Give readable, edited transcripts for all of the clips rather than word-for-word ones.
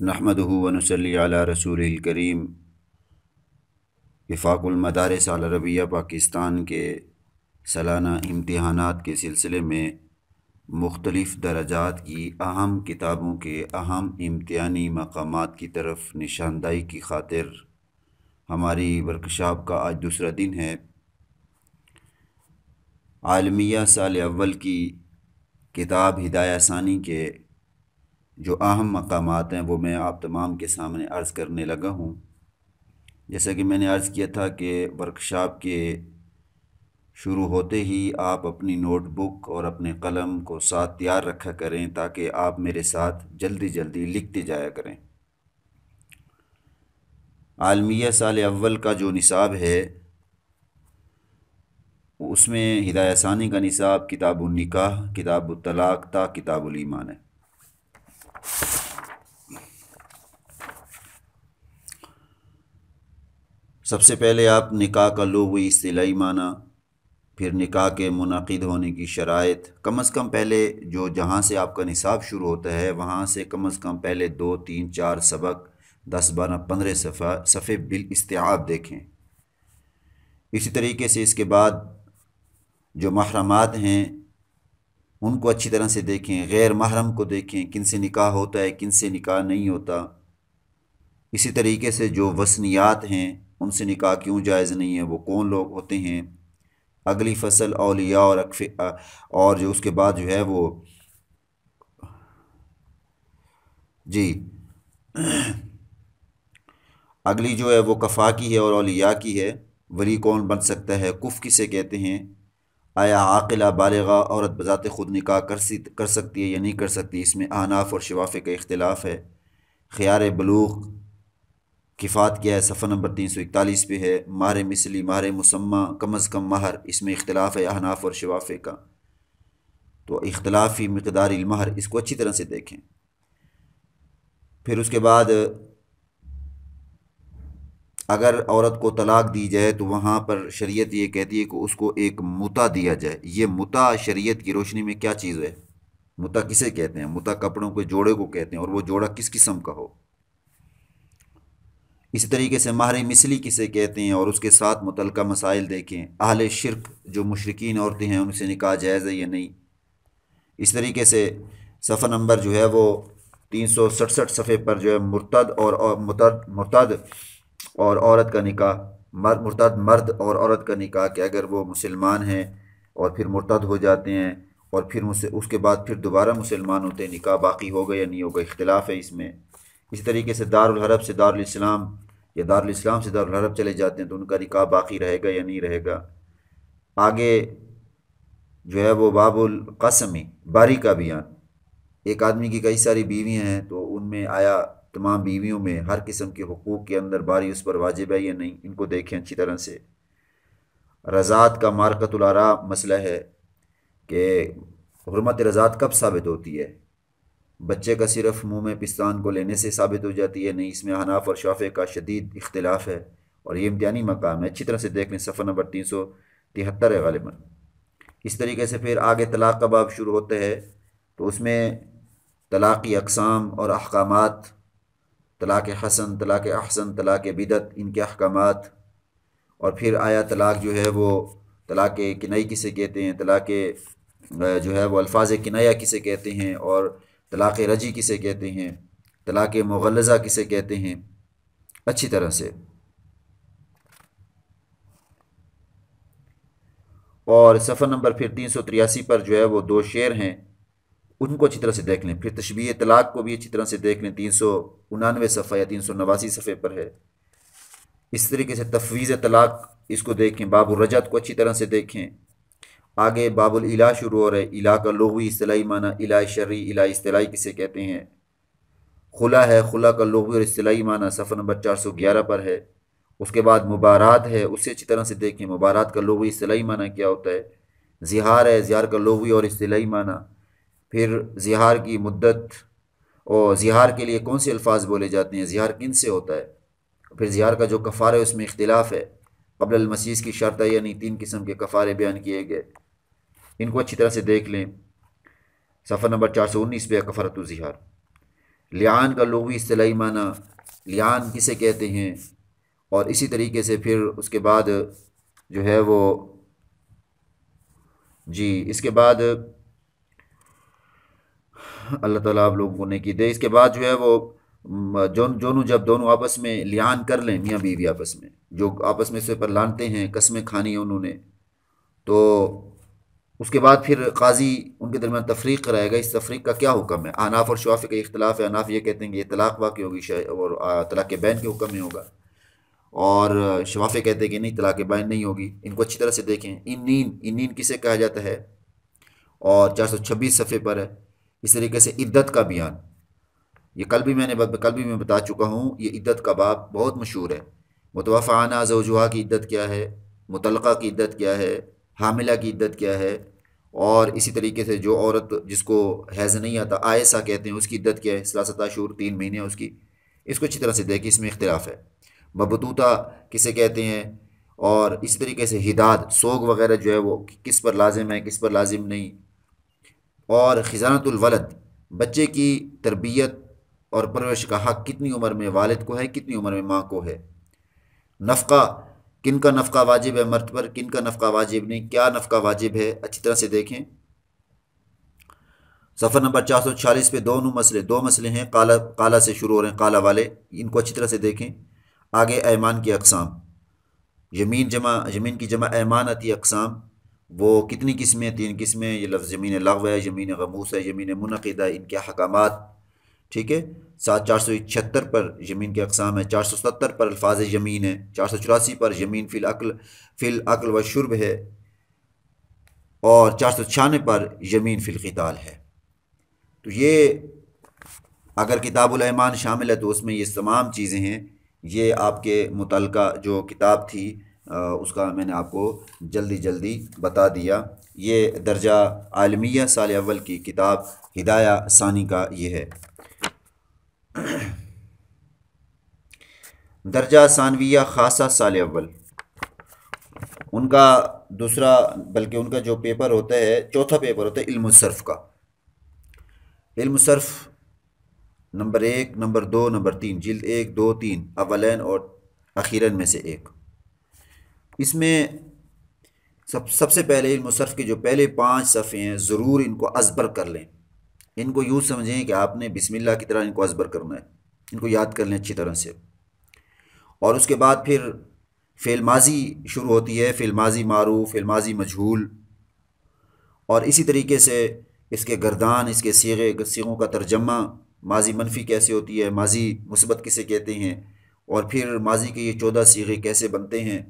نحمدہ ونصلی علی رسول الکریم۔ وفاق المدارس العربیہ پاکستان کے سالانہ امتحانات کے سلسلے میں مختلف درجات کی اہم کتابوں کے اہم امتحانی مقامات کی طرف نشاندہی کی خاطر ہماری ورکشاپ کا آج دوسرا دن ہے۔ عالمیہ سال اول کی کتاب ہدایہ ثانی کے جو اہم مقامات ہیں وہ میں آپ تمام کے سامنے عرض کرنے لگا ہوں۔ جیسا کہ میں نے عرض کیا تھا کہ ورکشاپ کے شروع ہوتے ہی آپ اپنی نوٹ بک اور اپنے قلم کو ساتھ تیار رکھا کریں تاکہ آپ میرے ساتھ جلدی جلدی لکھتے جایا کریں۔ عالمیہ سال اول کا جو نصاب ہے اس میں ہدایہ ثانی کا نصاب کتاب النکاح، کتاب الطلاق تا کتاب الایمان ہے۔ سب سے پہلے آپ نکاح کا لغوی اصطلاحی معنی، پھر نکاح کے منعقد ہونے کی شرائط، کم از کم پہلے جو جہاں سے آپ کا نصاب شروع ہوتا ہے وہاں سے کم از کم پہلے 2 3 4 سبق 10 12 15 صفحے بالاستیعاب دیکھیں۔ اسی طریقے سے اس کے بعد جو محرمات ہیں ان کو اچھی طرح سے دیکھیں، غیر محرم کو دیکھیں، کن سے نکاح ہوتا ہے کن سے نکاح نہیں ہوتا۔ اسی طریقے سے جو وثنیات ہیں ان سے نکاح کیوں جائز نہیں ہے، وہ کون لوگ ہوتے ہیں۔ اگلی فصل اولیاء اور جو اس کے بعد جو ہے وہ اگلی جو ہے وہ کفا کی ہے اور اولیاء کی ہے۔ ولی کون بن سکتا ہے، کف کسے کہتے ہیں، آیا عاقلہ بالغہ عورت بذات خود نکاح کر سکتی ہے یا نہیں کر سکتی، اس میں احناف اور شوافی کا اختلاف ہے۔ خیار بلوغ کفات کیا ہے، صفحہ نمبر 341 پہ ہے۔ مہر مثلی، مہر مسمى، کم از کم مہر، اس میں اختلاف ہے احناف اور شوافی کا۔ تو اختلافی مقدار المہر اس کو اچھی طرح سے دیکھیں۔ پھر اس کے بعد اگر عورت کو طلاق دی جائے تو وہاں پر شریعت یہ کہتی ہے کہ اس کو ایک متع دیا جائے۔ یہ متع شریعت کی روشنی میں کیا چیز ہے؟ متع کسے کہتے ہیں؟ متع کپڑوں کے جوڑے کو کہتے ہیں، اور وہ جوڑا کس قسم کا ہو۔ اسی طریقے سے مہر مثلی کسے کہتے ہیں اور اس کے ساتھ متعلقہ مسائل دیکھیں۔ اہل شرک جو مشرکین عورتیں ہیں ان سے نکاح جائز ہے یا نہیں۔ اس طریقے سے صفحہ نمبر جو ہے وہ 367 صفحے پر جو ہے مرتد اور عورت کا نکاح، مرتد مرد اور عورت کا نکاح، کہ اگر وہ مسلمان ہیں اور پھر مرتد ہو جاتے ہیں اور پھر اس کے بعد پھر دوبارہ مسلمان ہوتے ہیں، نکاح باقی ہوگا یا نہیں ہوگا، اختلاف ہے اس میں۔ اسی طریقے سے دارالحرب سے دارالاسلام یا دارالاسلام سے دارالحرب چلے جاتے ہیں تو ان کا نکاح باقی رہے گا یا نہیں رہے گا۔ آگے جو ہے وہ باب القسمی، باری کا بیان۔ ایک آدمی کی کئی ساری بیویاں ہیں تو ان میں آیا تمام بیویوں میں ہر قسم کے حقوق کے اندر باری اس پر واجب ہے یا نہیں، ان کو دیکھیں اچھی طرح سے۔ رضاعت کا مارکۃ الآراء مسئلہ ہے کہ حرمت رضاعت کب ثابت ہوتی ہے؟ بچے کا صرف منہ میں پستان کو لینے سے ثابت ہو جاتی ہے؟ نہیں، اس میں احناف اور شافعی کا شدید اختلاف ہے اور یہ امتحانی مقام ہے، اچھی طرح سے دیکھ لیں، صفحہ نمبر 373 ہے غالباً۔ اس طریقے سے پھر آگے طلاق کا باب شروع ہوتا ہے تو اس میں طلاقی اقسام اور احکامات، طلاق حسن، طلاق احسن، طلاق بدعت، ان کے احکامات، اور پھر آیا طلاق جو ہے وہ طلاق کنائی کسے کہتے ہیں، طلاق جو ہے وہ الفاظ کنایہ کسے کہتے ہیں، اور طلاق رجی کسے کہتے ہیں، طلاق مغلظہ کسے کہتے ہیں، اچھی طرح سے۔ اور صفحہ نمبر پھر 383 پر جو ہے وہ 2 شعر ہیں، ان کو اچھی طرح سے دیکھ لیں۔ پھر تشبیہ طلاق کو بھی اچھی طرح سے دیکھ لیں، 399 صفحہ یا 389 صفحے پر ہے۔ اس طریقے سے تفویض طلاق اس کو دیکھیں، باب الرجعت کو اچھی طرح سے دیکھیں۔ آگے باب الإلاء شروع ہو رہا ہے، الاء کا لغوی اصطلاحی معنی، الاء شرعی، الاء اصطلاحی کسے کہتے ہیں۔ خلا ہے، خلا کا لغوی اور اصطلاحی معنی صفحہ نمبر 411 پر ہے۔ اس کے بعد مبارات ہے، اسے اچھی طرح سے دیکھیں، مبارات کا لغوی اصطلاحی معنی کیا ہوتا ہے۔ زہار ہے، زہار کا لغوی اور اصطلاحی معنی، پھر زہار کی مدت اور زہار کے لیے کون سے الفاظ بولے جاتے ہیں، زہار کن سے ہوتا ہے، پھر زہار کا جو کفارہ ہے اس میں اختلاف ہے، قبل المسیس کی شرط ہے یعنی 3 قسم کے کفارے بیان کیے گئے، ان کو اچھی طرح سے دیکھ لیں۔ صفحہ نمبر 419 پہ کفارۃ الزہار۔ لیان کا لغوی اصطلاحی معنی، لیان کسے کہتے ہیں، اور اسی طریقے سے پھر اس کے بعد جو ہے وہ جی اس کے بعد اللہ تعالیٰ آپ لوگوں کو نیکی دے، اس کے بعد جو ہے وہ جب دونوں آپس میں لیان کر لیں، میاں بیوی آپس میں جو آپس میں سے پر لانتے ہیں، قسمیں کھانی ہیں انہوں نے، تو اس کے بعد پھر قاضی ان کے درمیان تفریق کرائے گا۔ اس تفریق کا کیا حکم ہے؟ احناف اور شوافی کا اختلاف ہے۔ احناف یہ کہتے ہیں کہ یہ طلاق واقع ہوگی اور طلاق بین کے حکم میں ہوگا، اور شوافی کہتے ہیں کہ نہیں، طلاق بین نہیں ہوگی۔ ان کو اچھی طرح سے دیکھیں، ان کسے کہا جاتا ہے، اور 426 صفحے پر ہے۔ اس طریقے سے عدت کا بیان، یہ کل بھی میں بتا چکا ہوں، یہ عدت کا باب بہت مشہور ہے۔ متوفی عنہا زوجہا کی عدت کیا ہے، مطلقہ کی عدت کیا ہے، حاملہ کی عدت کیا ہے، اور اسی طریقے سے جو عورت جس کو حیض نہیں آتا، آئسہ کہتے ہیں، اس کی عدت کیا ہے، ثلاثۃ اشہر 3 مہینے اس کی۔ اس کو اچھی طرح سے دیکھیں، اس میں اختلاف ہے۔ مبتوطہ کسے کہتے ہیں، اور اسی طریقے سے حداد، سوگ وغیرہ جو ہے وہ کس پر لازم ہے، کس پر لازم نہیں، اور خزانۃ الولد، بچے کی تربیت اور پرورش کا حق کتنی عمر میں والد کو ہے، کتنی عمر میں ماں کو ہے۔ نفقہ، کن کا نفقہ واجب ہے مرد پر، کن کا نفقہ واجب نہیں، کیا نفقہ واجب ہے، اچھی طرح سے دیکھیں۔ صفحہ نمبر 446 پہ دو مسئلے ہیں، قالا سے شروع ہو رہے ہیں، قالا والے، ان کو اچھی طرح سے دیکھیں۔ آگے ایمان کی اقسام، زمین کی جمع ایمان آتی ہے۔ اقسام وہ کتنی قسمیں؟ 3 قسمیں۔ یہ لفظ زمین لغو ہے، زمین غموس ہے، زمین منعقد ہے، ان کے احکامات، ٹھیک ہے۔ 476 پر زمین کے اقسام ہے، 470 پر الفاظ یمین ہے، 484 پر یمین فی العقل و شرب ہے، اور 496 پر یمین فی القتال ہے۔ تو یہ اگر کتاب الایمان شامل ہے تو اس میں یہ تمام چیزیں ہیں۔ یہ آپ کے متعلقہ جو کتاب تھی اس کا میں نے آپ کو جلدی بتا دیا۔ یہ درجہ عالمیہ سال اول کی کتاب ہدایہ ثانی کا یہ ہے۔ درجہ ثانویہ خاصہ سال اول، ان کا دوسرا، بلکہ ان کا جو پیپر ہوتا ہے، چوتھا پیپر ہوتا ہے علم الصرف کا۔ علم الصرف نمبر 1، نمبر 2، نمبر 3، جلد 1، 2، 3، اولین اور اخیرین میں سے ایک۔ اس میں سب سے پہلے علم الصرف کے جو پہلے 5 صفحے ہیں، ضرور ان کو ازبر کر لیں۔ ان کو یوں سمجھیں کہ آپ نے بسم اللہ کی طرح ان کو ازبر کرنا ہے، ان کو یاد کر لیں اچھی طرح سے۔ اور اس کے بعد پھر فعل ماضی شروع ہوتی ہے، فعل ماضی معروف، فعل ماضی مجہول، اور اسی طریقے سے اس کے گردان، اس کے صیغوں کا ترجمہ، ماضی منفی کیسے ہوتی ہے، ماضی مثبت کسے کہتے ہیں، اور پھر ماضی کے یہ 14 صیغے کیسے بنتے ہیں۔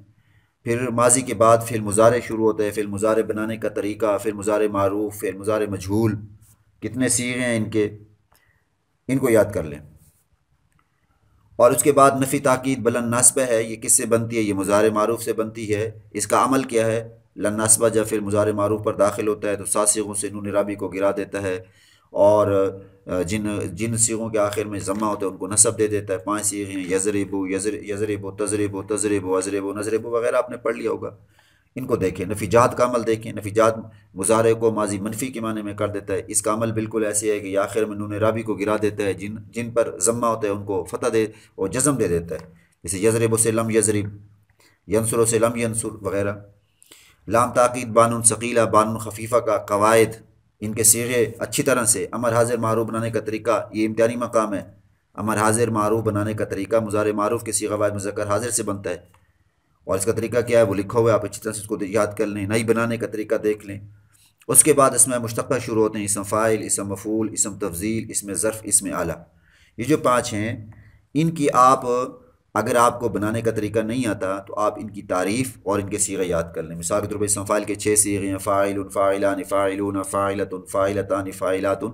پھر ماضی کے بعد فعل مضارع شروع ہوتا ہے، فعل مضارع بنانے کا طریقہ، فعل مضارع معروف، فعل مضارع مجہول، کتنے صیغے ہیں ان کو یاد کر لیں۔ اور اس کے بعد نفی تاکید بلند ناسبہ ہے، یہ کس سے بنتی ہے؟ یہ مضارع معروف سے بنتی ہے۔ اس کا عمل کیا ہے؟ لن ناسبہ جب فعل مضارع معروف پر داخل ہوتا ہے تو 7 صیغوں سے نون رابی کو گرا دیتا ہے، اور جن صیغوں کے آخر میں ضمہ ہوتا ہے ان کو نصب دے دیتا ہے۔ 5 صیغے ہیں، یضربو، تضربو، تضربو، اضربو، نضربو وغیرہ آپ نے پڑھ لیا ہوگا۔ ان کو دیکھیں۔ نفیجات کا عمل دیکھیں۔ نفیجات مضارع کو ماضی منفی کے معنی میں کر دیتا ہے۔ اس کا عمل بالکل ایسے ہے کہ یہ آخر میں نون رابی کو گرا دیتا ہے، جن پر ضمہ ہوتا ہے ان کو فتح دے اور جزم دے دیتا ہے، جیسے یضرب سے لم یضرب، ینصر سے لم ینصر وغیرہ۔ لام تاکید بانون ثقیلہ، بانون خفیفہ کا قواعد، ان کے صیغے اچھی طرح سے۔ امر حاضر معروف بنانے کا طریقہ، یہ امتحانی مقام ہے۔ امر حاضر معروف بنانے کا طریقہ، مضارع معروف کے صیغہ واحد مذکر حاضر سے بنتا ہے، اور اس کا طریقہ کیا ہے وہ لکھا ہوا ہے، آپ اچھی طرح سے اس کو یاد کر لیں۔ نہیں بنانے کا طریقہ دیکھ لیں۔ اس کے بعد اسماء مشتقہ شروع ہوتے ہیں، اسم فاعل، اسم مفعول، اسم تفضیل، اسم ظرف، اسم اعلیٰ۔ یہ جو 5 ہیں، ان کی اگر آپ کو بنانے کا طریقہ نہیں آتا تو آپ ان کی تعریف اور ان کے صیغے یاد کر لیں۔ مثال کے طور پر اسم فاعل کے 6 صیغے ہیں، فاعل، فاعلان، فاعلون، فاعلۃ، فاعلتان، فاعلات۔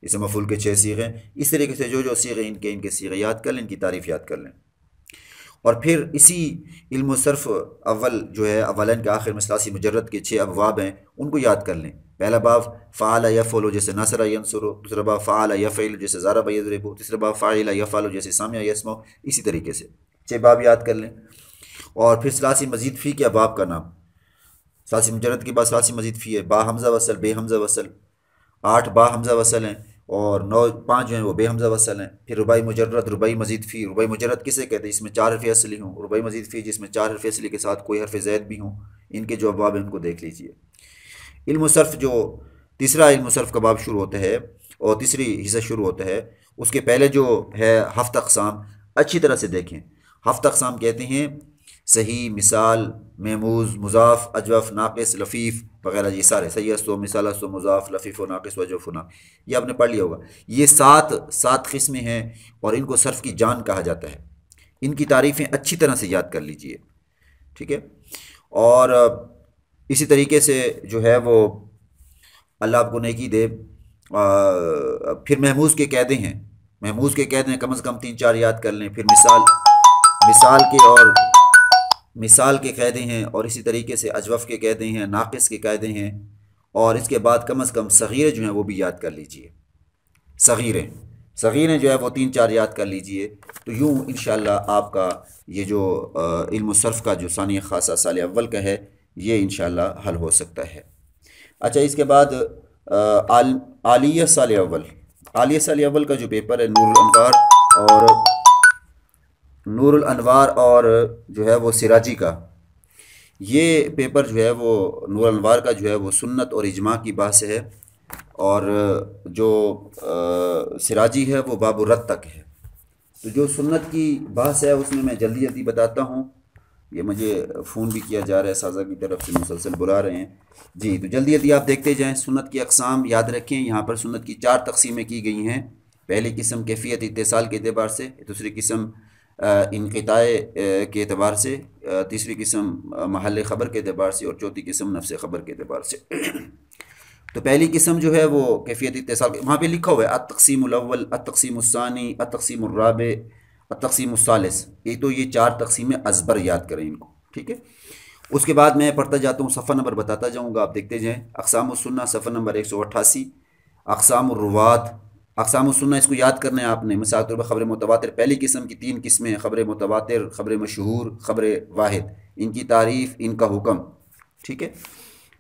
اسم مفعول کے 6 صیغے ہیں۔ اس طریقے سے جو صیغے ان کے صیغے یاد کر لیں، ان کی تعریف یاد کر لیں۔ اور پھر اسی علم و صرف اول جو ہے، اولین کے آخر میں ثلاثی مجرد کے 6 ابواب ہیں، ان کو یاد کر لیں۔ پہلا باب فعل یفعل جیسے نصر ینصر، دوسرا باب فعل یفعل جیسے ضرب یضرب، تیسرا باب فاعل یفعل جیسے سمع یسمع، اسی طریقے سے 6 باب یاد کر لیں۔ اور پھر ثلاثی مزید فی کے ابواب کا نام، ثلاثی مجرد کے بعد ثلاثی مزید فی ہے، با حمزہ وصل، بے حمزہ وصل، 8 با حمزہ وصل ہیں، اور 5 جو ہیں وہ بے حمزہ وصل ہیں. پھر رباعی مجرد، رباعی مزید فی. رباعی مجرد کسے کہتے ہیں؟ اس میں 4 حرف اصلی ہوں. رباعی مزید فی جس میں 4 حرف اصلی کے ساتھ کوئی حرف زید بھی ہوں. ان کے جو ابواب ہیں ان کو دیکھ لیجئے. علم صرف جو تیسرا علم صرف کا باب شروع ہوتا ہے اور تیسری حصہ شروع ہوتا ہے، اس کے پہلے جو ہے ہفت اقسام اچھی طرح سے دیکھیں. ہفت اقسام کہتے ہیں صحیح، مثال، محموز، مضاف، اجوف، ناقص، لفیف وغیرہ. یہ سارے صحیح است و مثال است و مضاف، لفیف و ناقص و اجوف و یہ آپ نے پڑھ لیا ہوگا. یہ سات قسمیں ہیں اور ان کو صرف کی جان کہا جاتا ہے. ان کی تعریفیں اچھی طرح سے یاد کر لیجئے، ٹھیک ہے. اور اسی طریقے سے جو ہے وہ اللہ آپ کو نیکی دے. پھر محموز کے قاعدے ہیں. محموز کے قاعدے ہیں کم از کم 3-4 یاد کر لیں. پھر مثال کے قاعدے ہیں اور اسی طریقے سے اجوف کے قاعدے ہیں، ناقص کے قاعدے ہیں. اور اس کے بعد کم از کم صغیرے جو ہیں وہ بھی یاد کر لیجئے. صغیریں جو ہے وہ 3-4 یاد کر لیجئے. تو یوں انشاءاللہ آپ کا یہ جو علم الصرف کا جو ثانیہ خاصہ سال اول کا ہے یہ انشاءاللہ حل ہو سکتا ہے. اچھا، اس کے بعد عالیہ سال اول. عالیہ سال اول کا جو پیپر ہے نور الانوار اور جو ہے وہ سراجی کا، یہ پیپر جو ہے وہ نور الانوار کا جو ہے وہ سنت اور اجماع کی بحث ہے، اور جو سراجی ہے وہ باب الرد تک ہے. تو جو سنت کی بحث ہے اس میں جلدی جلدی بتاتا ہوں. یہ مجھے فون بھی کیا جا رہا ہے، سازا کی طرف سے مسلسل بلا رہے ہیں. جی تو جلدی جلدی آپ دیکھتے جائیں. سنت کی اقسام یاد رکھیں. یہاں پر سنت کی 4 تقسیمیں کی گئی ہیں. پہلی قسم کیفیت اتصال کے اعتبار سے، دوسری قسم انقطاع کے اعتبار سے، تیسری قسم محل خبر کے اعتبار سے، اور چوتھی قسم نفس خبر کے اعتبار سے. تو پہلی قسم جو ہے وہ کیفیت اتصال، وہاں پہ لکھا ہوا ہے التقسیم الاول، التقسیم الثانی، التقسیم الرابع، التقسیم الثالث. تو یہ 4 تقسیمیں ازبر یاد کریں ان کو، ٹھیک ہے. اس کے بعد میں پڑھتا جاتا ہوں، صفحہ نمبر بتاتا جاؤں گا، آپ دیکھتے جائیں. اقسام السنہ صفحہ نمبر 188. اقسام الروات. اقسام السنہ اس کو یاد کرنا ہے آپ نے. مثال طور پر خبر متواتر، پہلی قسم کی 3 قسمیں ہیں: خبر متواتر، خبر مشہور، خبر واحد. ان کی تعریف، ان کا حکم، ٹھیک ہے.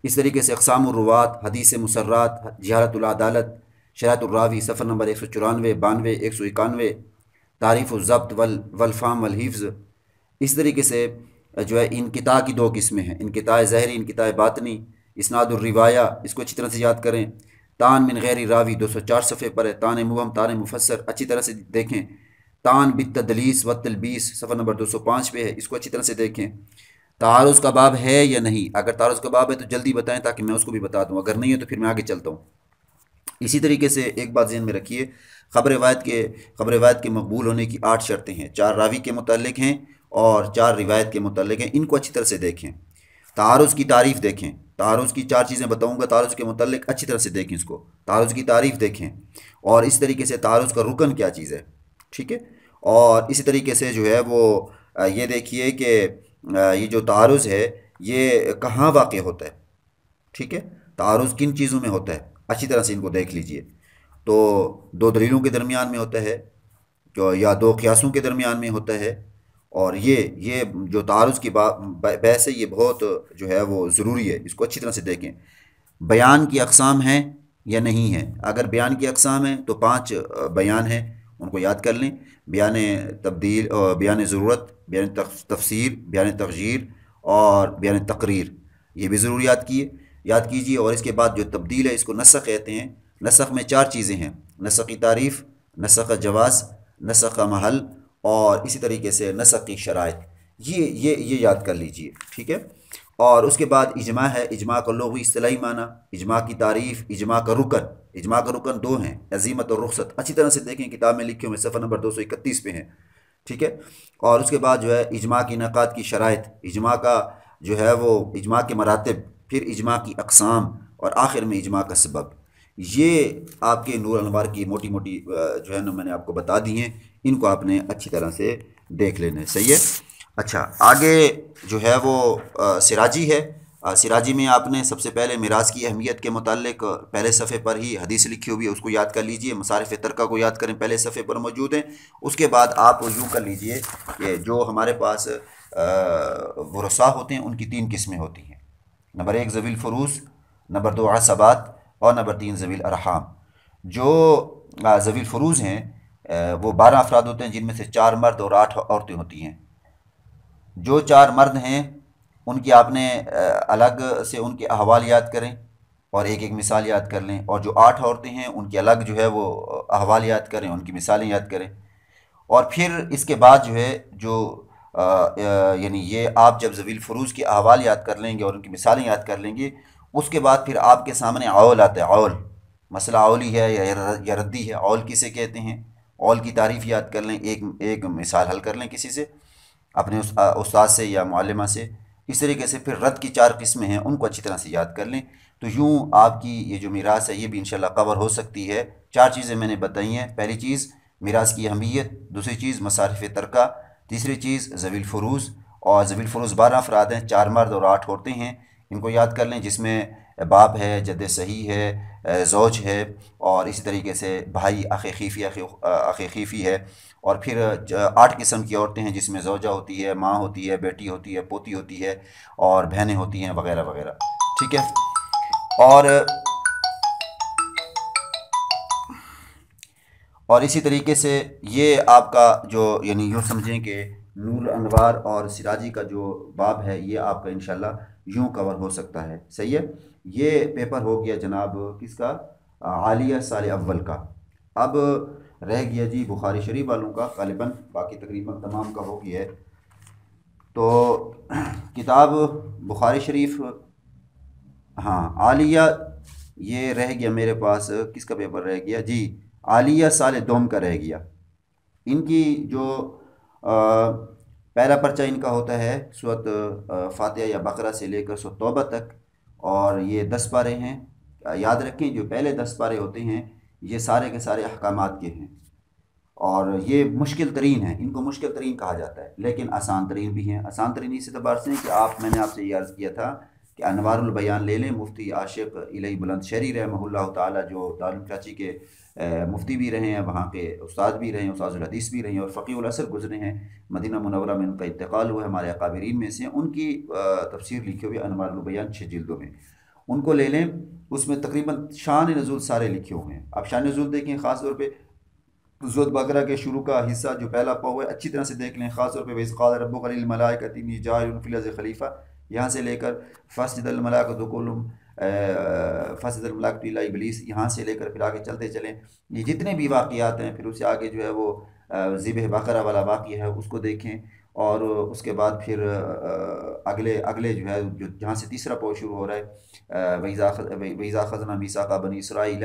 اس طریقے سے اقسام الروات، حدیث مسرات، جہالت العدالت، شرائط الراوی صفحہ نمبر 194، 92، 191. تعریف الضبط والفام والحفظ. اس طریقے سے جو ہے انقطاع کی 2 قسمیں ہیں: انقطاع ظاہری، انقطاع باطنی. اسناد الروایہ، اس کو اچھی طرح سے یاد کریں. تان من غیر راوی 204 صفحے پر ہے. تان مبہم، تان مفسر اچھی طرح سے دیکھیں. تان بالتدلیس والتلبیس صفحہ نمبر 205 پہ ہے، اس کو اچھی طرح سے دیکھیں. تعارض کا باب ہے یا نہیں؟ اگر تعارض کا باب ہے تو جلدی بتائیں تاکہ میں اس کو بھی بتا دوں، اگر نہیں ہے تو پھر میں آگے چلتا ہوں. اسی طریقے سے ایک بات ذہن میں رکھیے، خبر روایت کے مقبول ہونے کی 8 شرطیں ہیں. 4 راوی کے متعلق ہیں اور 4 روایت کے متعلق ہیں. ان کو اچھی طرح سے دیکھیں. تعارض کی تعریف دیکھیں. تعارض کی 4 چیزیں بتاؤں گا، تعارض کے متعلق اچھی طرح سے دیکھیں اس کو. تعارض کی تعریف دیکھیں، اور اس طریقے سے تعارض کا رکن کیا چیز ہے، ٹھیک ہے. اور اسی طریقے سے جو ہے وہ یہ دیکھیے کہ یہ جو تعارض ہے یہ کہاں واقع ہوتا ہے، ٹھیک ہے. تعارض کن چیزوں میں ہوتا ہے، اچھی طرح سے ان کو دیکھ لیجئے. تو 2 دلیلوں کے درمیان میں ہوتا ہے، یا 2 قیاسوں کے درمیان میں ہوتا ہے. اور یہ جو تعارض کی بحث ہے یہ بہت جو ہے وہ ضروری ہے، اس کو اچھی طرح سے دیکھیں. بیان کی اقسام ہیں یا نہیں ہیں؟ اگر بیان کی اقسام ہیں تو 5 بیان ہیں، ان کو یاد کر لیں. بیان تبدیل، بیان ضرورت، بیان تفسیر، بیان تغییر اور بیان تقریر. یہ بھی ضرور یاد کیجیے. اور اس کے بعد جو تبدیل ہے اس کو نسخ کہتے ہیں. نسخ میں 4 چیزیں ہیں: نسخ کی تعریف، نسخ کا جواز، نسخ کا محل، اور اسی طریقے سے نسخ کی شرائط. یہ یاد کر لیجئے، ٹھیک ہے. اور اس کے بعد اجماع ہے. اجماع کا لغوی اصطلاحی معنی، اجماع کی تعریف، اجماع کا رکن. اجماع کا رکن 2 ہیں: عزیمت اور رخصت. اچھی طرح سے دیکھیں، کتاب میں لکھے ہوئے صفحہ نمبر 231 پہ ہیں، ٹھیک ہے. اور اس کے بعد جو ہے اجماع کی انعقاد کی شرائط، اجماع کا جو ہے وہ اجماع کے مراتب، پھر اجماع کی اقسام، اور آخر میں اجماع کا سبب. یہ آپ کے نور الانوار کی موٹی جو ہے نا میں نے آپ کو بتا دی ہیں. ان کو آپ نے اچھی طرح سے دیکھ لینا ہے، صحیح ہے. اچھا، آگے جو ہے وہ سراجی ہے. سراجی میں آپ نے سب سے پہلے میراث کی اہمیت کے متعلق پہلے صفحے پر ہی حدیث لکھی ہوئی ہے، اس کو یاد کر لیجئے. مصارف ترکہ کو یاد کریں، پہلے صفحے پر موجود ہیں. اس کے بعد آپ یوں کر لیجئے کہ جو ہمارے پاس ورثاء ہوتے ہیں ان کی 3 قسمیں ہوتی ہیں: نمبر 1 ذوی الفروض، نمبر 2 عصبات، اور نمبر 3 ذوی الارحام. جو ذوی الفروز ہیں وہ 12 افراد ہوتے ہیں، جن میں سے 4 مرد اور 8 عورتیں ہوتی ہیں۔ جو 4 مرد ہیں ان کی آپ نے الگ سے ان کے احوال یاد کریں اور ایک ایک مثال یاد کر لیں، اور جو 8 عورتیں ہیں ان کے الگ جو ہے وہ احوال یاد کریں، ان کی مثالیں یاد کریں۔ اور پھر اس کے بعد جو ہے جو یعنی یہ آپ جب ذوی الفروز کے احوال یاد کر لیں گے اور ان کی مثالیں یاد کر لیں گے، اس کے بعد پھر آپ کے سامنے عول آتا ہے۔ عول مسئلہ عولی ہے یا ردی ہے۔ عول کسے کہتے ہیں؟ عول کی تعریف یاد کر لیں، ایک ایک مثال حل کر لیں کسی سے، اپنے استاد سے یا معلمہ سے۔ اس طریقے سے پھر رد کی 4 قسمیں ہیں، ان کو اچھی طرح سے یاد کر لیں، تو یوں آپ کی یہ جو میراث ہے یہ بھی انشاءاللہ کور ہو سکتی ہے۔ 4 چیزیں میں نے بتائی ہیں۔ پہلی چیز میراث کی اہمیت، دوسری چیز مصارف ترکہ، تیسری چیز ذوی الفروز، اور ذوی الفروز 12 افراد ہیں، 4 مرد اور 8 عورتیں ہیں، ان کو یاد کر لیں، جس میں باپ ہے، جد صحیح ہے، زوج ہے، اور اسی طریقے سے بھائی اخ خیفی ہے، اور پھر 8 قسم کی عورتیں ہیں، جس میں زوجہ ہوتی ہے، ماں ہوتی ہے، بیٹی ہوتی ہے، پوتی ہوتی ہے، اور بہنیں ہوتی ہیں، وغیرہ وغیرہ۔ ٹھیک ہے؟ اور اسی طریقے سے یہ آپ کا جو یعنی یوں سمجھیں کہ نور انوار اور سراجی کا جو باب ہے یہ آپ کا انشاءاللہ یوں کور ہو سکتا ہے۔ صحیح ہے؟ یہ پیپر ہو گیا جناب کس کا؟ عالیہ سال اول کا۔ اب رہ گیا جی بخاری شریف والوں کا، غالباً باقی تقریباً تمام کا ہو گیا ہے۔ تو کتاب بخاری شریف، ہاں عالیہ، یہ رہ گیا میرے پاس، کس کا پیپر رہ گیا جی؟ عالیہ سال دوم کا رہ گیا۔ ان کی جو پہلا پرچہ ان کا ہوتا ہے سورۃ فاتحہ یا بقرہ سے لے کر سورۃ توبہ تک، اور یہ 10 پارے ہیں۔ یاد رکھیں جو پہلے 10 پارے ہوتے ہیں یہ سارے کے سارے احکامات کے ہیں، اور یہ مشکل ترین ہیں، ان کو مشکل ترین کہا جاتا ہے، لیکن آسان ترین بھی ہیں۔ آسان ترین اس اعتبار سے کہ میں نے آپ سے یہ عرض کیا تھا کہ انوار البیان لے لیں، مفتی عاشق الہی بلند شہری رحمہ اللہ تعالیٰ، جو دارالکراچی کے مفتی بھی رہے ہیں، وہاں کے استاد بھی رہے ہیں، استاد الحدیث بھی رہے ہیں، اور فقیہ العصر گزرے ہیں، مدینہ منورہ میں ان کا انتقال ہوا ہے، ہمارے اکابرین میں سے ہیں۔ ان کی تفسیر لکھی ہوئی انوار البیان 6 جلدوں میں، ان کو لے لیں۔ اس میں تقریباً شان نزول سارے لکھے ہوئے ہیں۔ اب شان نزول دیکھیں، خاص طور پہ سورۃ بقرہ کے شروع کا حصہ جو پہلا پاؤ ہے اچھی طرح سے دیکھ لیں، خاص طور پہ وَإِذْ قَالَ رَبُّكَ لِلْمَلَائِكَةِ إِنِّي جَاعِلٌ فِي الْأَرْضِ خلیفہ، یہاں سے لے کر فَاسْجُدَ الْمَلَائِكَةُ كُلُّهُمْ فَاسْجُدَ الْمَلَائِكَةُ إِلَّا إِبْلِيسَ، یہاں سے لے کر پھر آگے چلتے چلیں، یہ جتنے بھی واقعات ہیں، پھر اس سے آگے جو ہے وہ ذبح بقرہ والا واقعہ ہے اس کو دیکھیں، اور اس کے بعد پھر اگلے جو ہے جہاں سے تیسرا پاؤ شروع ہو رہا ہے وَإِذَا أَخَذْنَا مِيثَاقَ بَنِي إِسْرَائِيلَ،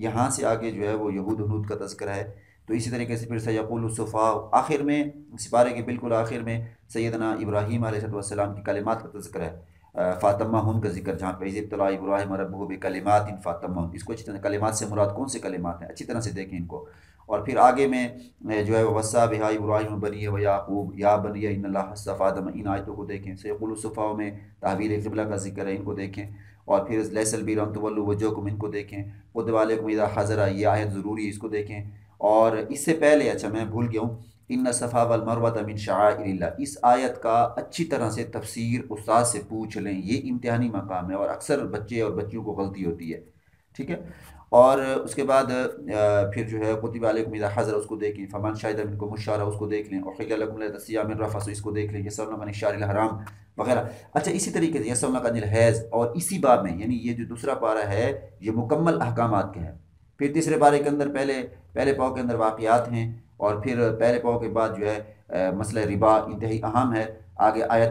یہاں سے آگے جو ہے وہ یہود و نود کا تذکرہ ہے۔ تو اسی طریقے سے پھر سَيَقُولُ السُّفَهَاءُ، آخر میں سپارے کے بالکل آخر میں سیدنا ابراہیم علیہ السلام کی کلمات کا تذکرہ ہے، فاتمہن کا ذکر، جہاں پہ اذ ابتلی ابراہیم ربہ بکلمات فاتمہن، اس کو اچھی طرح کلمات سے مراد کون سے کلمات ہیں اچھی طرح سے دیکھیں ان کو۔ اور پھر آگے میں جو ہے وَوَصَّىٰ بِهَا إِبْرَاهِيمُ بَنِيَّهُ وَيَعْقُوبُ یا بنی ان اللہ اصطفیٰ آدم، ان آیتوں کو دیکھیں۔ سیقول الصفاء میں تحویل قبلہ کا ذکر ہے، ان کو دیکھیں۔ اور پھر لیس البر ان تولوا وجوہکم، ان کو دیکھیں۔ کتب علیکم اذا حضر، یہ آیت ضروری ہے، اس کو دیکھیں۔ اور اس سے پہلے، اچھا میں بھول گیا ہوں، ان الصفا والمروۃ من شعائر اللہ، اس آیت کا اچھی طرح سے تفسیر استاد سے پوچھ لیں، یہ امتحانی مقام ہے، اور اکثر بچے اور بچیوں کو غلطی ہوتی ہے۔ ٹھیک ہے؟ اور اس کے بعد پھر جو ہے کتب علیکم اذا حضر، اس کو دیکھ لیں۔ فمن شہد منکم الشہر، اس کو دیکھ لیں۔ احل لکم لیلۃ الصیام الرفث، اس کو دیکھ لیں۔ یسألونک عن الشہر الحرام وغیرہ۔ اچھا اسی طریقے سے یسألونک عن الحیض، اور اسی باب میں یعنی یہ جو دوسرا پارہ ہے یہ مکمل احکامات کے ہے۔ پھر تیسرے پارے کے اندر پہلے پاؤ کے اندر واقعات ہیں، اور پھر پہلے پاؤ کے بعد جو ہے مسئلہ ربا انتہائی اہم ہے۔ آگے آیت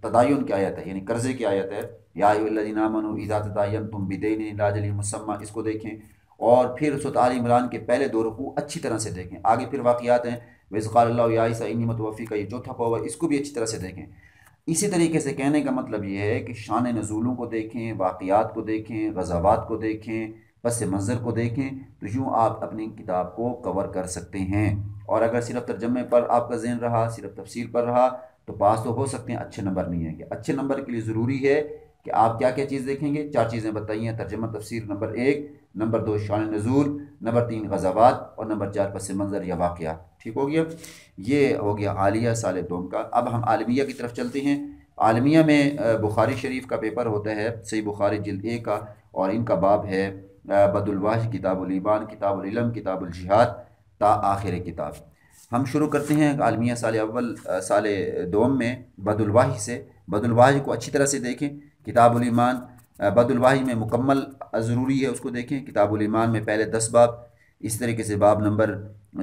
تداین کی آیت ہے، یعنی قرضے کی آیت ہے، یا ایھا الذین آمنوا اذا تداینتم بدین الی اجل مسمى، اس کو دیکھیں۔ اور پھر سورۃ آل عمران کے پہلے 2 رکوع اچھی طرح سے دیکھیں۔ آگے پھر واقعات ہیں، وَإِذْ قَالَ اللَّهُ يَا عِيسَىٰ إِنِّي مُتَوَفِّيكَ، یہ چوتھا پاؤ ہے، اس کو بھی اچھی طرح سے دیکھیں۔ اسی طریقے سے کہنے کا مطلب یہ ہے کہ شان نزولوں کو دیکھیں، واقعات کو دیکھیں، غزوات کو دیکھیں، پس منظر کو دیکھیں، تو یوں آپ اپنی کتاب کو کور کر سکتے ہیں۔ اور اگر صرف ترجمے پر آپ کا ذہن رہا، صرف تفسیر پر رہا، تو پاس تو ہو سکتے ہیں، اچھے نمبر نہیں ہیں۔ کہ اچھے نمبر کے لیے ضروری ہے کہ آپ کیا کیا چیز دیکھیں گے؟ 4 چیزیں بتائی ہیں، ترجمہ تفسیر نمبر 1، نمبر 2 شان نزول، نمبر 3 غزوات، اور نمبر 4 پس منظر یا واقعات۔ ٹھیک ہو گیا؟ یہ ہو گیا عالیہ سال دوم کا۔ اب ہم عالمیہ کی طرف چلتے ہیں۔ عالمیہ میں بخاری شریف کا پیپر ہوتا ہے، صحیح بخاری جلد 1 کا، اور ان کا باب ہے بدالواحی، کتاب الایمان، کتاب العلم، کتاب الجہاد تا آخر کتاب۔ ہم شروع کرتے ہیں عالمیہ سال اول سال دوم میں بدالواحی سے۔ بدالواحی کو اچھی طرح سے دیکھیں۔ کتاب الایمان بدالواحی میں مکمل ضروری ہے، اس کو دیکھیں۔ کتاب الایمان میں پہلے 10 باب، اس طریقے سے باب نمبر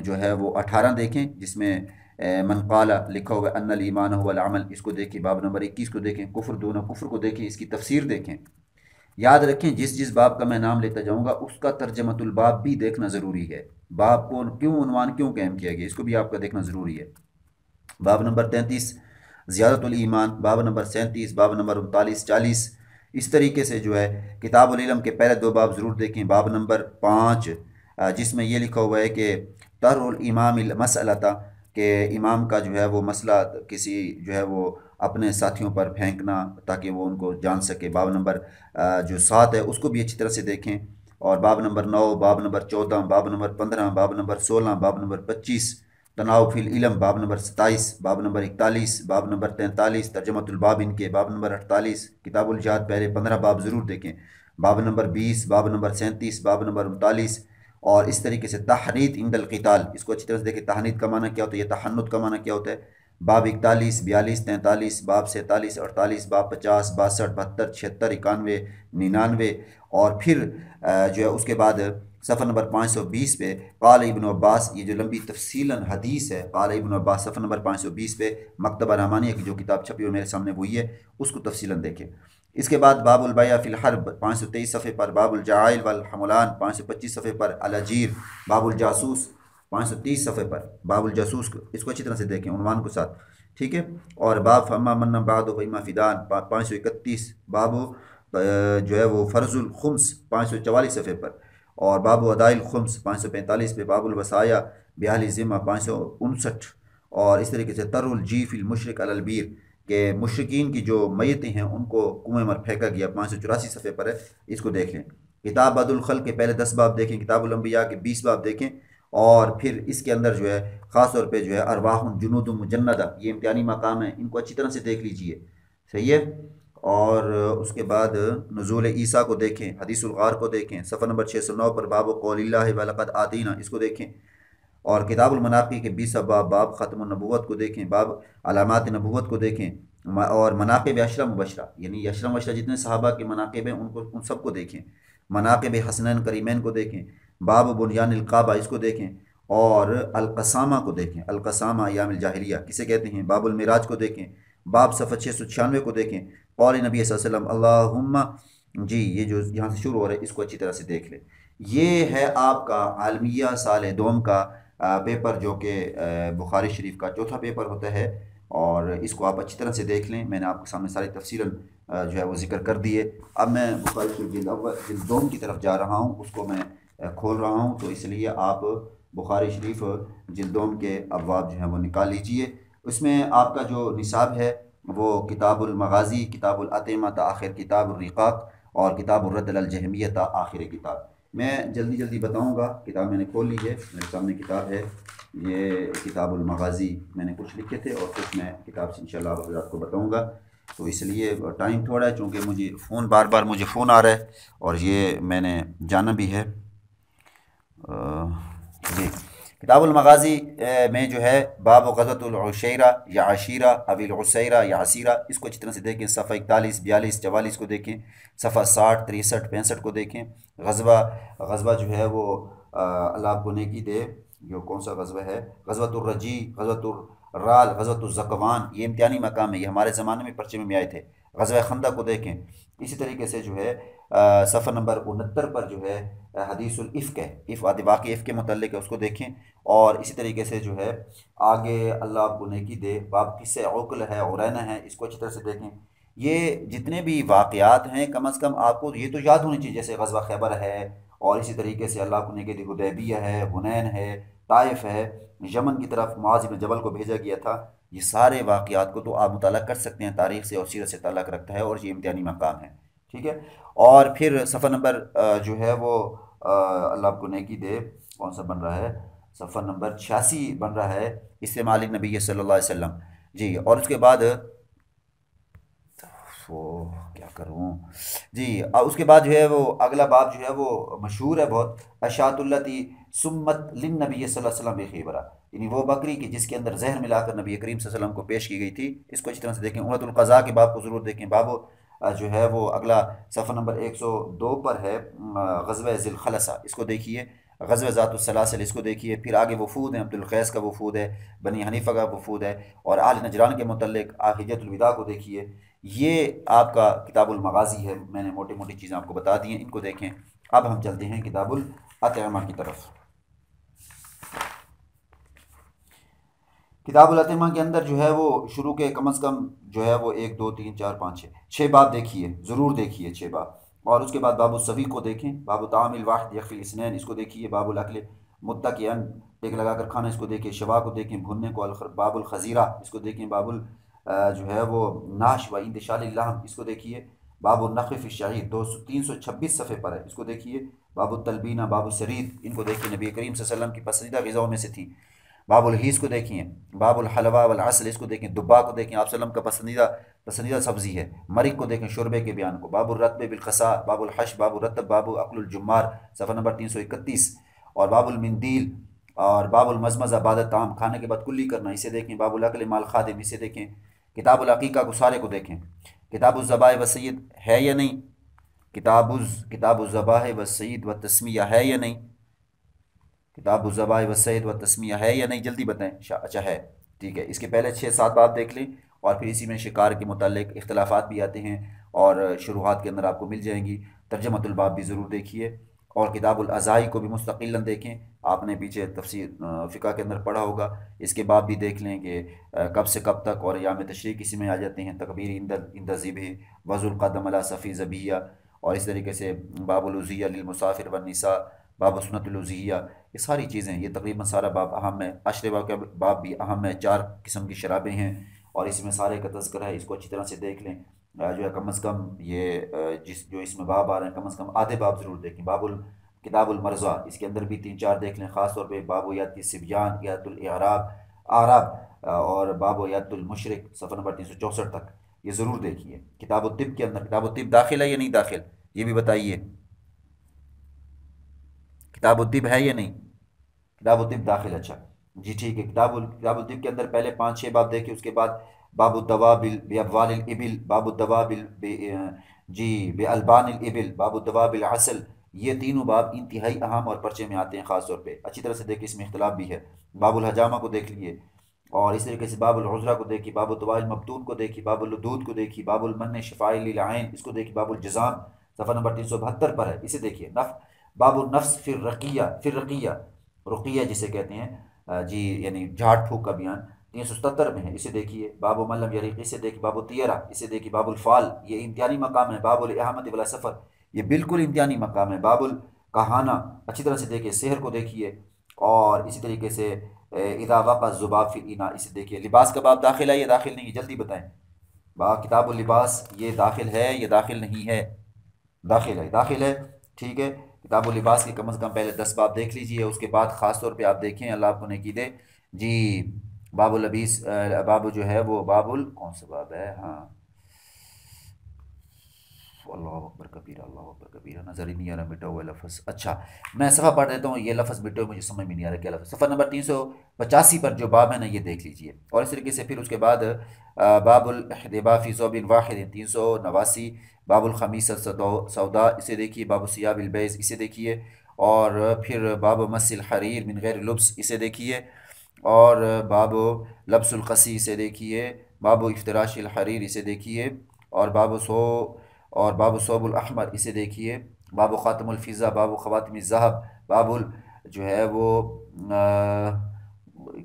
جو ہے وہ 18 دیکھیں، جس میں من قال لکھا ہوا ان الایمان هو العمل، اس کو دیکھیں۔ باب نمبر 21 کو دیکھیں، کفر دون کفر کو دیکھیں، اس کی تفسیر دیکھیں۔ یاد رکھیں جس باب کا میں نام لیتا جاؤں گا اس کا ترجمۃ الباب بھی دیکھنا ضروری ہے۔ باب کو کیوں عنوان کیوں قائم کیا گیا، اس کو بھی آپ کا دیکھنا ضروری ہے۔ باب نمبر 33 زیادت الایمان، باب نمبر 37، باب نمبر 39 40، اس طریقے سے جو ہے کتاب العلم کے پہلے 2 باب ضرور دیکھیں۔ باب نمبر 5 جس میں یہ لکھا ہوا ہے کہ طرح الامام المسئلہ، کہ امام کا جو ہے وہ مسئلہ کسی جو ہے وہ اپنے ساتھیوں پر پھینکنا تاکہ وہ ان کو جان سکے۔ باب نمبر جو 7 ہے اس کو بھی اچھی طرح سے دیکھیں۔ اور باب نمبر 9، باب نمبر 14، باب نمبر 15، باب نمبر 16، باب نمبر 25 تناؤ فی العلم، باب نمبر 27، باب نمبر 41، باب نمبر 43 ترجمۃ الباب ان کے، باب نمبر 48 کتاب الجہاد پہلے 15 باب ضرور دیکھیں۔ باب نمبر 20، باب نمبر 37، باب نمبر 39، اور اس طریقے سے تحنیت عند القتال، اس کو اچھی طرح سے دیکھیں۔ تحنیت کا معنی کیا ہوتا ہے، یہ تحنت کا معنی کیا ہوتا ہے۔ باب 41، 42، 43، باب 47، 48، باب 50، 62، 72، 76، 91، 99، اور پھر جو ہے اس کے بعد صفحہ نمبر 520 پہ قال ابن عباس، یہ جو لمبی تفصیلاً حدیث ہے، قال ابن عباس، صفحہ نمبر 520 پہ مکتبہ رحمانیہ کی جو کتاب چھپی ہوئی میرے سامنے وہی ہے، اس کو تفصیلاً دیکھیں۔ اس کے بعد باب البیع فی الحرب 523 صفحے پر، باب الجعائل والحملان 525 صفحے پر، الاجیر، باب الجاسوس 530 صفحے پر، باب الجاسوس اس کو اچھی طرح سے دیکھیں عنوان کے ساتھ، ٹھیک ہے۔ اور باب فما من بعد فیما فدان 531، باب جو ہے وہ فرض الخمس 544 صفحے پر، اور باب ادائی الخمس 545 پہ، باب الوصایا بیاہل ذمہ 559، اور اس طریقے سے تر الجی فی المشرک علی البیر، کہ مشرکین کی جو میتیں ہیں ان کو کنویں میں پھینکا گیا 584 صفحے پر ہے، اس کو دیکھ لیں۔ کتاب بدء الخلق کے پہلے 10 باب دیکھیں، کتاب الانبیاء کے 20 باب دیکھیں، اور پھر اس کے اندر جو ہے خاص طور پہ جو ہے ارواح جنود مجندہ، یہ امتحانی مقام ہے، ان کو اچھی طرح سے دیکھ لیجئے، صحیح ہے۔ اور اس کے بعد نزول عیسیٰ کو دیکھیں، حدیث الغار کو دیکھیں، صفحہ نمبر 609 پر باب قول اللہ ولقد آتینا، اس کو دیکھیں۔ اور کتاب المناقی کے 20 باب، باب ختم النبوت کو دیکھیں، باب علامات نبوت کو دیکھیں، اور مناقب عشرہ مبشرہ، یعنی عشرہ مبشرہ جتنے صحابہ کے مناقب ہیں ان سب کو دیکھیں، مناقب حسنین کریمین کو دیکھیں، باب بنیان الکعبہ اس کو دیکھیں، اور القسامہ کو دیکھیں، القسامہ ایام الجاہلیہ کسے کہتے ہیں، باب المعراج کو دیکھیں، باب صفحہ 696 کو دیکھیں، قول نبی صلی اللہ علیہ وسلم اللہم، جی یہ جو یہاں سے شروع ہو رہا ہے اس کو اچھی طرح سے دیکھ لیں۔ یہ ہے آپ کا عالمیہ سال دوم کا پیپر، جو کہ بخاری شریف کا چوتھا پیپر ہوتا ہے، اور اس کو آپ اچھی طرح سے دیکھ لیں۔ میں نے آپ کے سامنے ساری تفصیلاً جو ہے وہ ذکر کر دیے۔ اب میں بخاری شریف جلد دوم کی طرف جا رہا ہوں، اس کو میں کھول رہا ہوں، تو اس لیے آپ بخاری شریف جلد دوم کے ابواب جو ہیں وہ نکال لیجئے۔ اس میں آپ کا جو نصاب ہے وہ کتاب المغازی، کتاب الاطعمہ تا آخر کتاب الرقاق، اور کتاب الرد علی الجہمیہ تا آخر کتاب۔ میں جلدی بتاؤں گا، کتاب میں نے کھول لی ہے، میرے سامنے کتاب ہے، یہ کتاب المغازی میں نے کچھ لکھے تھے، اور کچھ میں کتاب سے انشاءاللہ آپ حضرات کو بتاؤں گا۔ تو اس لیے ٹائم تھوڑا ہے، چونکہ مجھے بار بار مجھے فون آ رہا ہے، اور یہ میں نے جانا بھی ہے۔ جی کتاب المغازی میں جو ہے باب غزوۃ العشیرہ یا عشیرہ، ابی العسیرہ یا عسیرہ، اس کو اچھی طرح سے دیکھیں، صفحہ 41، 42، 44 کو دیکھیں، صفحہ 60، 63، 65 کو دیکھیں۔ غزوہ جو ہے وہ اللہ آپ کو نیکی دے، جو کون سا غزوہ ہے، غزوۃ الرجی، غزوۃ الرال، غزوۃ الزکوان، یہ امتحانی مقام ہے، یہ ہمارے زمانے میں پرچے میں آئے تھے۔ غزوہ خندق کو دیکھیں۔ اسی طریقے سے جو ہے صفحہ نمبر 69 پر جو ہے حدیث الافک ہے، واقعی افک کے متعلق ہے، اس کو دیکھیں۔ اور اسی طریقے سے جو ہے آگے اللہ آپ کو نیکی دے باب قصہ عقل ہے، عرینہ ہے، اس کو اچھی طرح سے دیکھیں۔ یہ جتنے بھی واقعات ہیں کم از کم آپ کو یہ تو یاد ہونی چاہیے، جیسے غزوہ خیبر ہے، اور اسی طریقے سے اللہ کو نیکی دے حدیبیہ ہے، حنین ہے، طائف ہے، یمن کی طرف معاذ بن جبل کو بھیجا گیا تھا۔ یہ سارے واقعات کو تو آپ مطالعہ کر سکتے ہیں، تاریخ سے اور سیرت سے تعلق رکھتا ہے، اور یہ امتحانی مقام ہے، ٹھیک ہے۔ اور پھر صفحہ نمبر جو ہے وہ اللہ آپ کو نیکی دے کون سا بن رہا ہے، صفحہ نمبر 86 بن رہا ہے، استعمال نبی صلی اللہ علیہ وسلم، جی۔ اور اس کے بعد وہ کیا کروں جی، اس کے بعد جو ہے وہ اگلا باب جو ہے وہ مشہور ہے بہت، اشاۃ التی سمت للنبی صلی اللہ علیہ وسلم بخیبرہ، یعنی وہ بکری کی جس کے اندر زہر ملا کر نبی کریم صلی اللہ علیہ وسلم کو پیش کی گئی تھی. اس کو اچھی طرح سے دیکھیں. عمرۃ القضاء کے باب کو ضرور دیکھیں. باب جو ہے وہ اگلا صفحہ نمبر 102 پر ہے، غزوہ ذی الخلصہ، اس کو دیکھیے. غزوہ ذات السلاسل اس کو دیکھیے. پھر آگے وفود ہیں، عبد القیس کا وفود ہے، بنی حنیفہ کا وفود ہے، اور آل نجران کے متعلق حجۃ الوداع کو دیکھیے. یہ آپ کا کتاب المغازی ہے. میں نے موٹی موٹی چیزیں آپ کو بتا دی ہیں، ان کو دیکھیں. اب ہم چلتے ہیں کتاب الاطعمہ کی طرف. کتاب الاطعمہ کے اندر جو ہے وہ شروع کے کم از کم جو ہے وہ 1 2 3 4 5 6 باب دیکھیے، ضرور دیکھیے 6 باب. اور اس کے بعد باب السوی کو دیکھیں. باب طعام الواحد یکفی الاثنین اس کو دیکھیے. باب الاکل متکئا ٹیک لگا کر کھانا اس کو دیکھیے. شوا کو دیکھیں، بھوننے کو. باب الخزیرہ اس کو دیکھیں. باب جو ہے وہ ناش و انتشال اللحم اس کو دیکھیے. باب النخل فی الشعیر 326 صفحے پر ہے، اس کو دیکھیے. باب التلبینہ، باب السرید ان کو دیکھیے، نبی کریم صلی اللہ علیہ وسلم کی پسندیدہ غذاؤں میں سے تھی. باب الحیس کو دیکھیں. باب الحلوہ والعسل اس کو دیکھیں. دبا کو دیکھیں، آپ وسلم کا پسندیدہ سبزی ہے. مرق کو دیکھیں، شوربے کے بیان کو. باب الرطب بالقصاء، باب الحش، باب الرطب، باب عقل الجمار صفحہ نمبر 331. اور باب المندیل اور باب المزمزہ بعد الطعام، کھانے کے بعد کلی کرنا، اسے دیکھیں. باب الاکل مال خادم اسے دیکھیں. کتاب العقیقہ کو سارے کو دیکھیں. کتاب الذبائح والصید ہے یا نہیں؟ کتاب الذبائح والصید والتسمیہ ہے یا نہیں؟ کتاب الذبائح والصید والتسمیہ ہے یا نہیں؟ جلدی بتائیں. اچھا ہے، ٹھیک ہے. اس کے پہلے 6 7 باب دیکھ لیں، اور پھر اسی میں شکار کے متعلق اختلافات بھی آتے ہیں، اور شروحات کے اندر آپ کو مل جائیں گی. ترجمۃ الباب بھی ضرور دیکھیے. اور کتاب الاضاحی کو بھی مستقلاً دیکھیں. آپ نے پیچھے تفسیر فقہ کے اندر پڑھا ہوگا. اس کے باب بھی دیکھ لیں کہ کب سے کب تک اور ایام تشریق اسی میں آ جاتے ہیں. تکبیر عند ذبح، وضع القدم علی صفی ذبیہ، اور اس طریقے سے باب الوزیہ للمسافر والنساء، باب سنت الوزیہ. یہ ساری چیزیں، یہ تقریباً سارا باب اہم ہے. اشربہ کا باب بھی اہم ہے. 4 قسم کی شرابیں ہیں، اور اس میں سارے کا تذکرہ ہے. اس کو اچھی طرح سے دیکھ لیں. جو ہے کم از کم یہ جو اس میں باب آ رہے ہیں، کم از کم آدھے باب ضرور دیکھیں. کتاب المرضع اس کے اندر بھی 3 4 دیکھ لیں. خاص طور پہ باب یات الصبیان، یات الاعراب اور باب یات المشرک صفحہ نمبر 364 تک، یہ ضرور دیکھیے. کتاب الطب کے اندر، کتاب الطب داخل ہے یا نہیں داخل، یہ بھی بتائیے. کتاب الطب ہے یا نہیں؟ کتاب الطب داخل، اچھا جی ٹھیک ہے. کتاب الطب کے اندر پہلے 5 6 باب دیکھیں. اس کے بعد باب الدوا بابوال الابل، باب الدوا بالبان الابل، باب الدوا بالعسل. یہ تینوں باب انتہائی اہم اور پرچے میں آتے ہیں خاص طور پہ. اچھی طرح سے دیکھیں، اس میں اختلاف بھی ہے. باب الحجامہ کو دیکھ لیے، اور اس طریقے سے باب العذرہ کو دیکھیے. باب الدواء المبتون کو دیکھیے. باب الدود کو دیکھیے. باب المن شفاء للعین اس کو دیکھیے. باب الجزام صفحہ نمبر 372 پر ہے، اسے دیکھیے. باب النفس فی الرقیہ، رقیہ جسے کہتے ہیں جی، یعنی جھاڑ پھونک کا بیان 377 میں ہے، اسے دیکھیے. باب من لم یریق اسے دیکھیے. باب الطیرہ اسے دیکھیے. باب الفال یہ امتحانی مقام ہے. باب الاحامۃ ولا سفر یہ بالکل امتحانی مقام ہے. باب الکہانہ اچھی طرح سے دیکھیے. سحر کو دیکھیے. اور اسی طریقے سے اذا وقع الذباب فی الاناء اسے دیکھیے. لباس کا باب داخل ہے یا داخل نہیں ہے؟ جلدی بتائیں. کتاب اللباس یہ داخل ہے یا داخل نہیں ہے؟ داخل ہے، ٹھیک ہے. کتاب اللباس کے کم از کم پہلے 10 باب دیکھ لیجئے. اس کے بعد خاص طور پہ آپ دیکھیں، اللہ آپ کو نیکی دے جی. باب الحبیس، باب جو ہے وہ کون سا باب ہے؟ ہاں، اللہ اکبر کبیرہ، اللہ اکبر کبیرہ، نظر ہی نہیں آ رہا مٹا ہوا لفظ. اچھا میں صفحہ پڑھ دیتا ہوں. یہ لفظ مٹے ہوئے مجھے سمجھ میں نہیں آ رہا کیا لفظ. صفحہ نمبر 385 پر جو باب ہے نا، یہ دیکھ لیجئے. اور اس طریقے سے پھر اس کے بعد باب الاحتباء فی ثوب واحد 389. باب الخمیس سودا اسے دیکھیے. باب ثیاب البیض اسے دیکھیے. اور پھر باب مس الحریر من غیر لبس اسے دیکھیے. اور باب لبس القسی اسے دیکھیے. باب افتراش الحریر اسے دیکھیے. اور باب صوب الاحمر اسے دیکھیے. باب خاتم الفضہ، باب خواتم الذہب، باب جو ہے وہ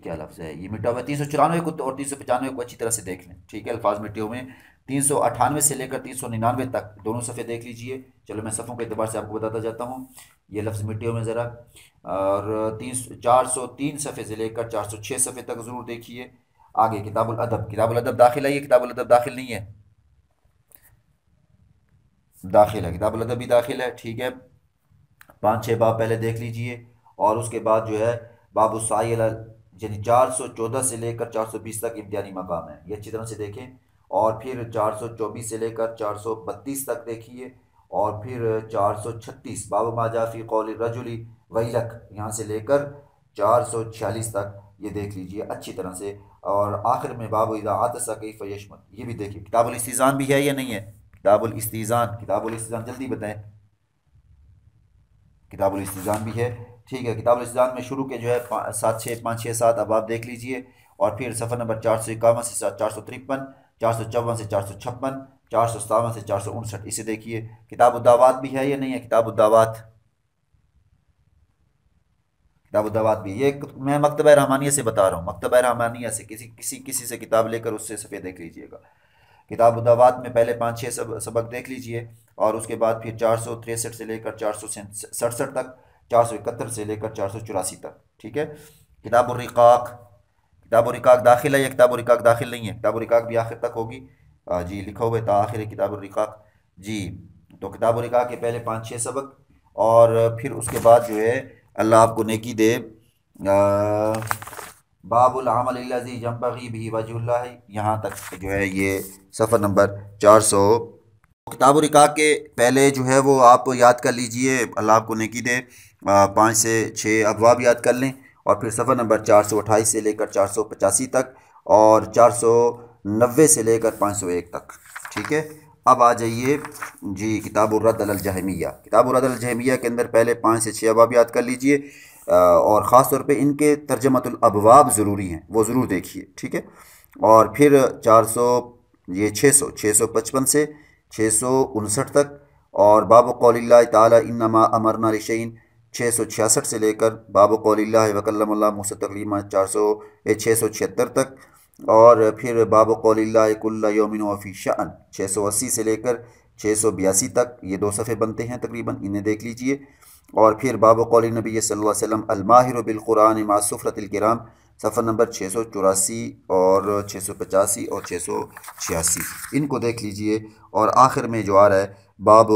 کیا لفظ ہے یہ مٹا ہوا 394 کو اور 395 کو اچھی طرح سے دیکھ لیں، ٹھیک ہے. الفاظ مٹے ہوئے ہیں. 398 سے لے کر 399 تک دونوں صفحے دیکھ لیجئے. چلو میں صفحوں کے اعتبار سے آپ کو بتاتا جاتا ہوں. یہ لفظ مٹے ہوئے ذرا. اور 403 صفحے سے لے کر 406 صفحے تک ضرور دیکھیے. آگے کتاب الادب داخل ہے. یہ کتاب الادب داخل نہیں ہے؟ داخل ہے. کتاب الادب بھی داخل ہے، ٹھیک ہے. 5 6 باب پہلے دیکھ لیجئے. اور اس کے بعد جو ہے باب السعی یعنی 414 سے لے کر 420 تک امتحانی مقام ہے، یہ اچھی طرح سے دیکھیں. اور پھر 424 سے لے کر 432 تک دیکھیے، اور پھر 436 باب ما جاء فی قول الرجل ویلک یہاں سے لے کر 446 تک یہ دیکھ لیجئے اچھی طرح سے، اور آخر میں باب اذا عطس کیف یشمت یہ بھی دیکھیے۔ کتاب الاستئذان بھی ہے یا نہیں ہے؟ کتاب الاستئذان، کتاب الاستئذان جلدی بتائیں، کتاب الاستئذان بھی ہے، ٹھیک ہے۔ کتاب الاستئذان میں شروع کے جو ہے 5 6 7 ابواب دیکھ لیجئے، اور پھر صفحہ نمبر 451 سے 453، 454 سے 456، 457 سے 459 اسے دیکھیے۔ کتاب الدعوات بھی ہے یا نہیں ہے؟ کتاب الدعوات، کتاب الدعوات بھی، یہ میں مکتبہ رحمانیہ سے بتا رہا ہوں، مکتبہ رحمانیہ سے کسی سے کتاب لے کر اس سے صفحے دیکھ لیجئے گا۔ کتاب الدعوات میں پہلے 5 6 سبق دیکھ لیجئے، اور اس کے بعد پھر 463 سے لے کر 467 تک، 471 سے لے کر 484 تک، ٹھیک ہے۔ کتاب الرقاق، کتاب الرقاق داخل ہے یا کتاب الرقاق داخل نہیں ہے؟ کتاب الرقاق بھی آخر تک ہوگی، جی لکھا ہوا ہے تاخیر کتاب الرقاق، جی تو کتاب الرقاق کے پہلے 5 6 سبق، اور پھر اس کے بعد جو ہے اللہ آپ کو نیکی دے، باب العمل الذی ينبغي به وجه اللہ، یہاں تک جو ہے یہ صفحہ نمبر 400۔ کتاب الرقاق کے پہلے جو ہے وہ آپ یاد کر لیجئے، اللہ آپ کو نیکی دے، 5 سے 6 ابواب یاد کر لیں، اور پھر صفحہ نمبر 428 سے لے کر 485 تک، اور 490 سے لے کر 501 تک، ٹھیک ہے۔ اب آ جائیے جی کتاب الرد علی الجہمیہ، کتاب الرد علی الجہمیہ کے اندر پہلے 5 سے 6 ابواب یاد کر لیجئے، اور خاص طور پہ ان کے ترجمۃ الابواب ضروری ہیں، وہ ضرور دیکھیے، ٹھیک ہے۔ اور پھر 655 سے 659 تک، اور باب قول اللہ تعالی انما امرنا لشیء 666 سے لے کر باب قول اللہ وکلم اللہ موسیٰ تکلیما 676 تک، اور پھر باب قول اللہ کل یوم ہو فی شأن 680 سے لے کر 682 تک، یہ 2 صفحے بنتے ہیں تقریباً، انہیں دیکھ لیجئے۔ اور پھر باب قول نبی صلی اللہ علیہ وسلم الماہر بالقرآن مع سفرۃ الکرام، صفحہ نمبر 684 اور 685 اور 686 ان کو دیکھ لیجئے، اور آخر میں جو آ رہا ہے باب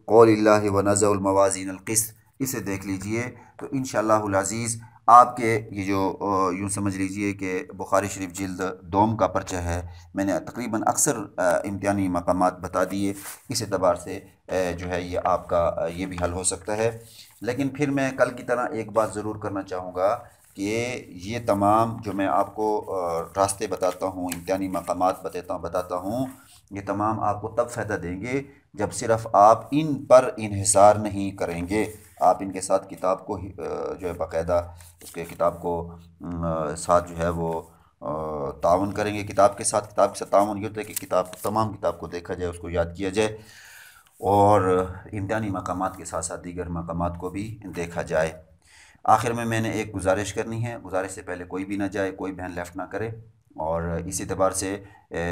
قول اللہ ونضع الموازین القسط اسے دیکھ لیجئے۔ تو انشاءاللہ العزیز آپ کے یہ جو یوں سمجھ لیجئے کہ بخاری شریف جلد 2 کا پرچہ ہے، میں نے تقریباً اکثر امتحانی مقامات بتا دیے، اس اعتبار سے جو ہے یہ آپ کا یہ بھی حل ہو سکتا ہے۔ لیکن پھر میں کل کی طرح ایک بات ضرور کرنا چاہوں گا کہ یہ تمام جو میں آپ کو راستے بتاتا ہوں، امتحانی مقامات بتاتا ہوں، یہ تمام آپ کو تب فائدہ دیں گے جب صرف آپ ان پر انحصار نہیں کریں گے، آپ ان کے ساتھ کتاب کو جو ہے باقاعدہ اس کے کتاب کو ساتھ جو ہے وہ تعاون کریں گے، کتاب کے ساتھ تعاون یہ ہوتا ہے کہ تمام کتاب کو دیکھا جائے، اس کو یاد کیا جائے، اور امتحانی مقامات کے ساتھ ساتھ دیگر مقامات کو بھی دیکھا جائے۔ آخر میں نے ایک گزارش کرنی ہے، گزارش سے پہلے کوئی بھی نہ جائے، کوئی بہن لیفٹ نہ کرے، اور اس اعتبار سے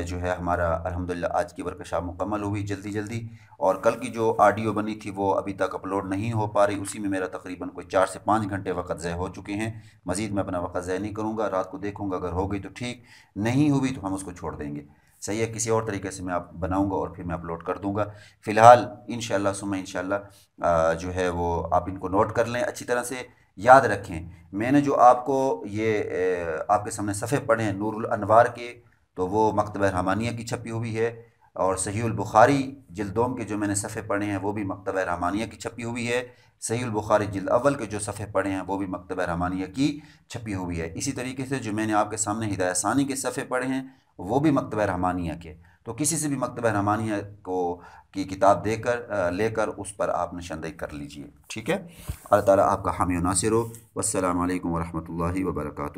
جو ہے ہمارا الحمدللہ آج کی ورکشاپ مکمل ہوئی جلدی، اور کل کی جو آڈیو بنی تھی وہ ابھی تک اپلوڈ نہیں ہو پا رہی، اسی میں میرا تقریباً کوئی 4 سے 5 گھنٹے وقت ضائع ہو چکے ہیں، مزید میں اپنا وقت ضائع نہیں کروں گا، رات کو دیکھوں گا، اگر ہو گئی تو ٹھیک، نہیں ہوئی تو ہم اس کو چھوڑ دیں گے، صحیح ہے۔ کسی اور طریقے سے میں آپ بناؤں گا اور پھر میں اپلوڈ کر دوں گا۔ فی الحال انشاءاللہ ثم انشاءاللہ جو ہے وہ آپ ان کو نوٹ کر لیں، اچھی طرح سے یاد رکھیں۔ میں نے جو آپ کو یہ آپ کے سامنے صفحے پڑھے ہیں نور الانوار کے، تو وہ مکتبہ رحمانیہ کی چھپی ہوئی ہے، اور صحیح البخاری جلد 2 کے جو میں نے صفحے پڑھے ہیں وہ بھی مکتبہ رحمانیہ کی چھپی ہوئی ہے، صحیح البخاری جلد اول کے جو صفحے پڑھے ہیں وہ بھی مکتبہ رحمانیہ کی چھپی ہوئی ہے۔ اسی طریقے سے جو میں نے آپ کے سامنے ہدایہ ثانی کے صفحے پڑھے ہیں وہ بھی مکتبہ رحمانیہ کے، تو کسی سے بھی مکتبہ رحمانیہ کی کتاب لے کر اس پر آپ نشاندہی کر لیجئے، ٹھیک ہے۔ اللہ تعالیٰ آپ کا حامی و ناصر ہو۔ والسلام علیکم ورحمۃ اللہ وبرکاتہ۔